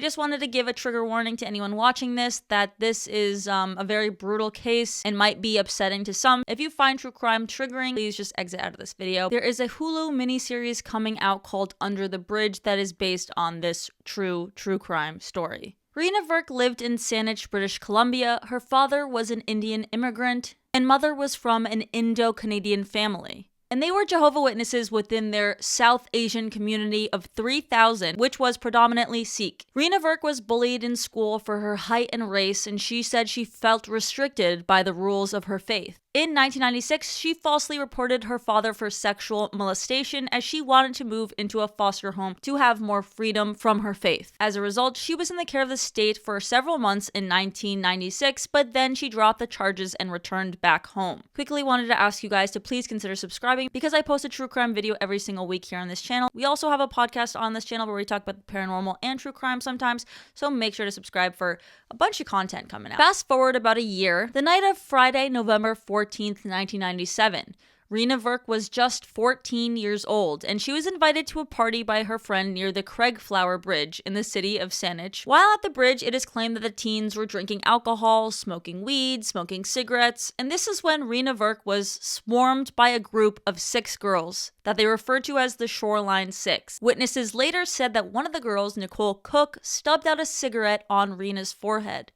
I just wanted to give a trigger warning to anyone watching this that this is a very brutal case and might be upsetting to some. If you find true crime triggering, please just exit out of this video. There is a Hulu miniseries coming out called Under the Bridge that is based on this true crime story. Reena Virk lived in Saanich, British Columbia. Her father was an Indian immigrant and mother was from an Indo-Canadian family. And they were Jehovah's Witnesses within their South Asian community of 3,000, which was predominantly Sikh. Reena Virk was bullied in school for her height and race, and she said she felt restricted by the rules of her faith. In 1996, she falsely reported her father for sexual molestation as she wanted to move into a foster home to have more freedom from her faith. As a result, she was in the care of the state for several months in 1996, but then she dropped the charges and returned back home. Quickly wanted to ask you guys to please consider subscribing because I post a true crime video every single week here on this channel. We also have a podcast on this channel where we talk about the paranormal and true crime sometimes, so make sure to subscribe for a bunch of content coming out. Fast forward about a year, the night of Friday, November 14th, 1997. Reena Virk was just 14 years old, and she was invited to a party by her friend near the Craigflower Bridge in the city of Saanich. While at the bridge, it is claimed that the teens were drinking alcohol, smoking weed, smoking cigarettes, and this is when Reena Virk was swarmed by a group of 6 girls that they referred to as the Shoreline Six. Witnesses later said that one of the girls, Nicole Cook, stubbed out a cigarette on Reena's forehead.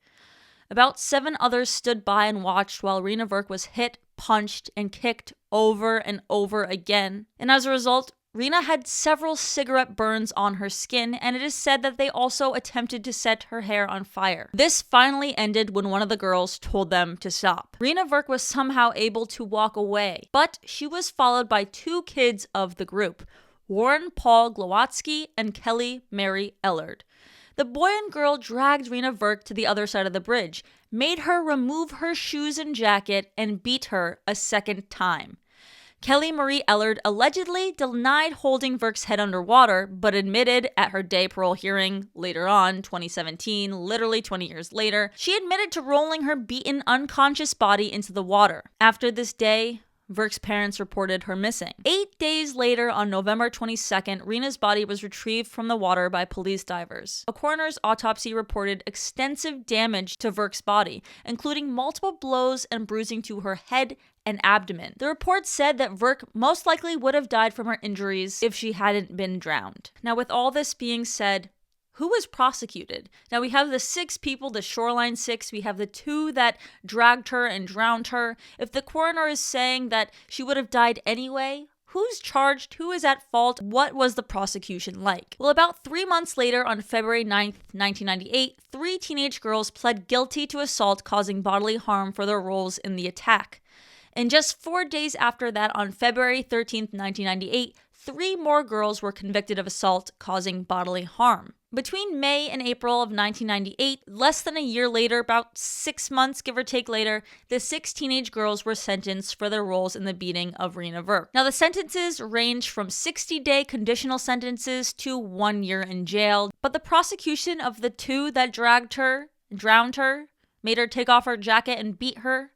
About 7 others stood by and watched while Reena Virk was hit, punched, and kicked over and over again. And as a result, Reena had several cigarette burns on her skin, and it is said that they also attempted to set her hair on fire. This finally ended when one of the girls told them to stop. Reena Virk was somehow able to walk away, but she was followed by 2 kids of the group, Warren Paul Glowatski and Kelly Mary Ellard. The boy and girl dragged Reena Virk to the other side of the bridge, made her remove her shoes and jacket, and beat her a second time. Kelly Marie Ellard allegedly denied holding Virk's head underwater, but admitted at her day parole hearing later on, 2017, literally 20 years later, she admitted to rolling her beaten, unconscious body into the water. After this day, Virks' parents reported her missing. 8 days later, on November 22nd, Reena's body was retrieved from the water by police divers. A coroner's autopsy reported extensive damage to Virks' body, including multiple blows and bruising to her head and abdomen. The report said that Virk most likely would have died from her injuries if she hadn't been drowned. Now, with all this being said, who was prosecuted? Now we have the 6 people, the Shoreline Six. We have the 2 that dragged her and drowned her. If the coroner is saying that she would have died anyway, who's charged? Who is at fault? What was the prosecution like? Well, about 3 months later, on February 9th, 1998, 3 teenage girls pled guilty to assault causing bodily harm for their roles in the attack. And just 4 days after that, on February 13th, 1998, 3 more girls were convicted of assault causing bodily harm. Between May and April of 1998, less than a year later, about 6 months give or take later, the 6 teenage girls were sentenced for their roles in the beating of Reena Virk. Now the sentences range from 60-day conditional sentences to 1 year in jail, but the prosecution of the 2 that dragged her, drowned her, made her take off her jacket and beat her,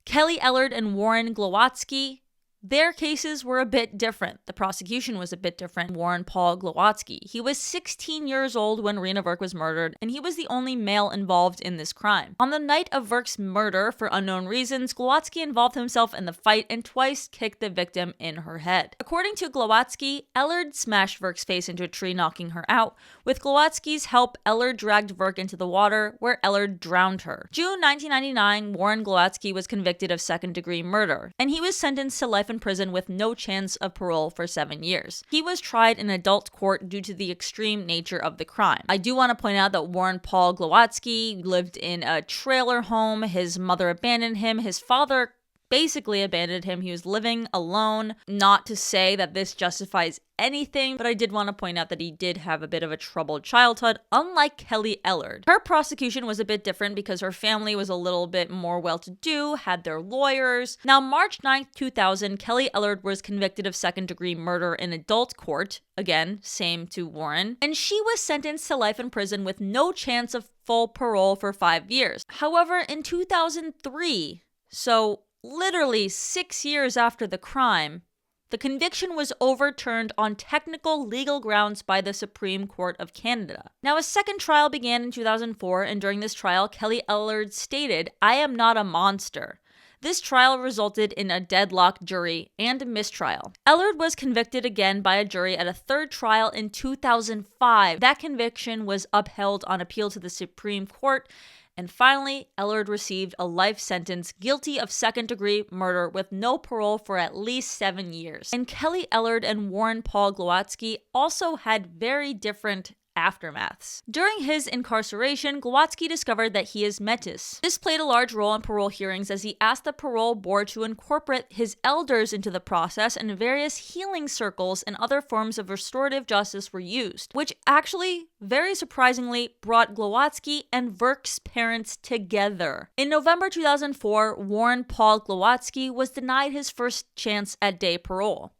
Kelly Ellard and Warren Glowatski, their cases were a bit different. The prosecution was a bit different. Warren Paul Glowatski. He was 16 years old when Reena Virk was murdered, and he was the only male involved in this crime. On the night of Virk's murder, for unknown reasons, Glowatski involved himself in the fight and twice kicked the victim in her head. According to Glowatski, Ellard smashed Virk's face into a tree, knocking her out. With Glowatski's help, Ellard dragged Virk into the water, where Ellard drowned her. June 1999, Warren Glowatski was convicted of second-degree murder, and he was sentenced to life in prison with no chance of parole for 7 years. He was tried in adult court due to the extreme nature of the crime. I do want to point out that Warren Paul Glowatski lived in a trailer home. His mother abandoned him. His father basically abandoned him. He was living alone. Not to say that this justifies anything, but I did want to point out that he did have a bit of a troubled childhood, unlike Kelly Ellard. Her prosecution was a bit different because her family was a little bit more well-to-do, had their lawyers. Now, March 9th, 2000, Kelly Ellard was convicted of second-degree murder in adult court. Again, same to Warren. And she was sentenced to life in prison with no chance of full parole for 5 years. However, in 2003, so literally 6 years after the crime, The conviction was overturned on technical legal grounds by the Supreme Court of Canada. Now, a second trial began in 2004, and during this trial, Kelly Ellard stated, "I am not a monster." This trial resulted in a deadlocked jury and a mistrial. Ellard was convicted again by a jury at a third trial in 2005. That conviction was upheld on appeal to the Supreme Court, and finally, Ellard received a life sentence guilty of second-degree murder with no parole for at least 7 years. And Kelly Ellard and Warren Paul Glowatski also had very different aftermaths. During his incarceration, Glowatski discovered that he is metis. This played a large role in parole hearings as he asked the parole board to incorporate his elders into the process, and various healing circles and other forms of restorative justice were used, which actually, very surprisingly, brought Glowatski and Virks Parents together. In November 2004, Warren Paul Glowatski was denied his first chance at day parole.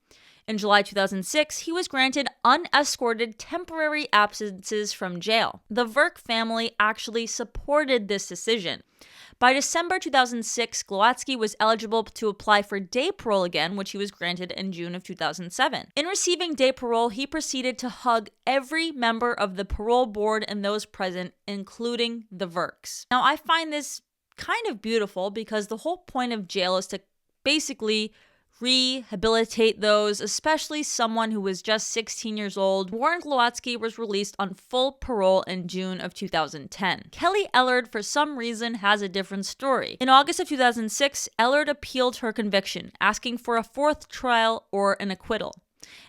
In July 2006, he was granted unescorted temporary absences from jail. The Virk family actually supported this decision. By December 2006, Glowatski was eligible to apply for day parole again, which he was granted in June of 2007. In receiving day parole, he proceeded to hug every member of the parole board and those present, including the Virks. Now, I find this kind of beautiful because the whole point of jail is to basically rehabilitate those, especially someone who was just 16 years old. Warren Glowatski was released on full parole in June of 2010. Kelly Ellard, for some reason, has a different story. In August of 2006, Ellard appealed her conviction, asking for a fourth trial or an acquittal.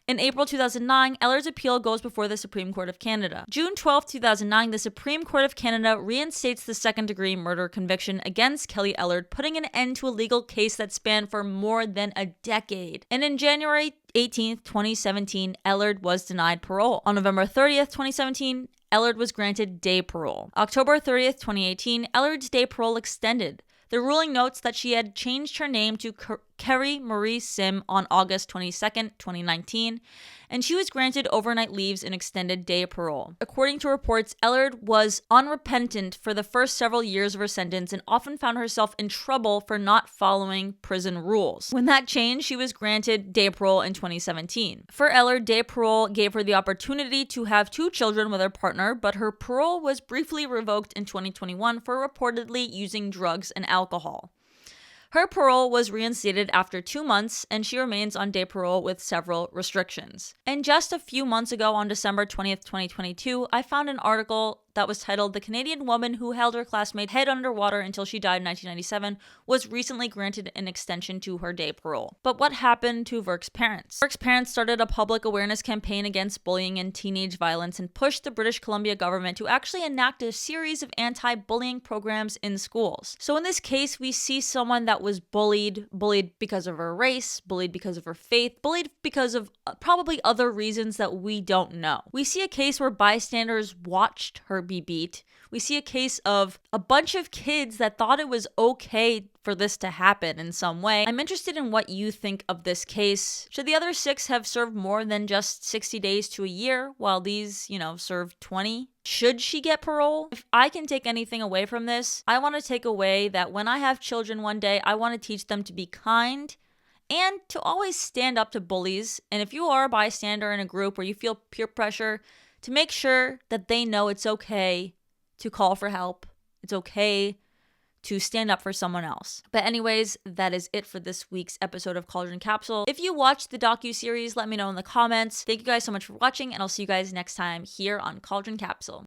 In April 2009, Ellard's appeal goes before the Supreme Court of Canada. June 12, 2009, the Supreme Court of Canada reinstates the second-degree murder conviction against Kelly Ellard, putting an end to a legal case that spanned for more than a decade. And in January 18, 2017, Ellard was denied parole. On November 30th, 2017, Ellard was granted day parole. October 30th, 2018, Ellard's day parole extended. The ruling notes that she had changed her name to Kerry Marie Sim on August 22, 2019, and she was granted overnight leaves and extended day parole. According to reports, Ellard was unrepentant for the first several years of her sentence and often found herself in trouble for not following prison rules. When that changed, she was granted day parole in 2017. For Ellard, day parole gave her the opportunity to have 2 children with her partner, but her parole was briefly revoked in 2021 for reportedly using drugs and alcohol. Her parole was reinstated after 2 months, and she remains on day parole with several restrictions. And just a few months ago, on December 20th, 2022, I found an article that was titled, "The Canadian woman who held her classmate head underwater until she died in 1997 was recently granted an extension to her day parole." But what happened to Virks Parents? Virks Parents started a public awareness campaign against bullying and teenage violence and pushed the British Columbia government to actually enact a series of anti-bullying programs in schools. So in this case, we see someone that was bullied because of her race, bullied because of her faith, bullied because of probably other reasons that we don't know. We see a case where bystanders watched her be beat. We see a case of a bunch of kids that thought it was okay for this to happen in some way. I'm interested in what you think of this case. Should the other 6 have served more than just 60 days to a year, while these, served 20? Should she get parole? If I can take anything away from this, I want to take away that when I have children one day, I want to teach them to be kind and to always stand up to bullies. And if you are a bystander in a group where you feel peer pressure, to make sure that they know it's okay to call for help. It's okay to stand up for someone else. But anyways, that is it for this week's episode of Cauldron Capsule. If you watched the docuseries, let me know in the comments. Thank you guys so much for watching, and I'll see you guys next time here on Cauldron Capsule.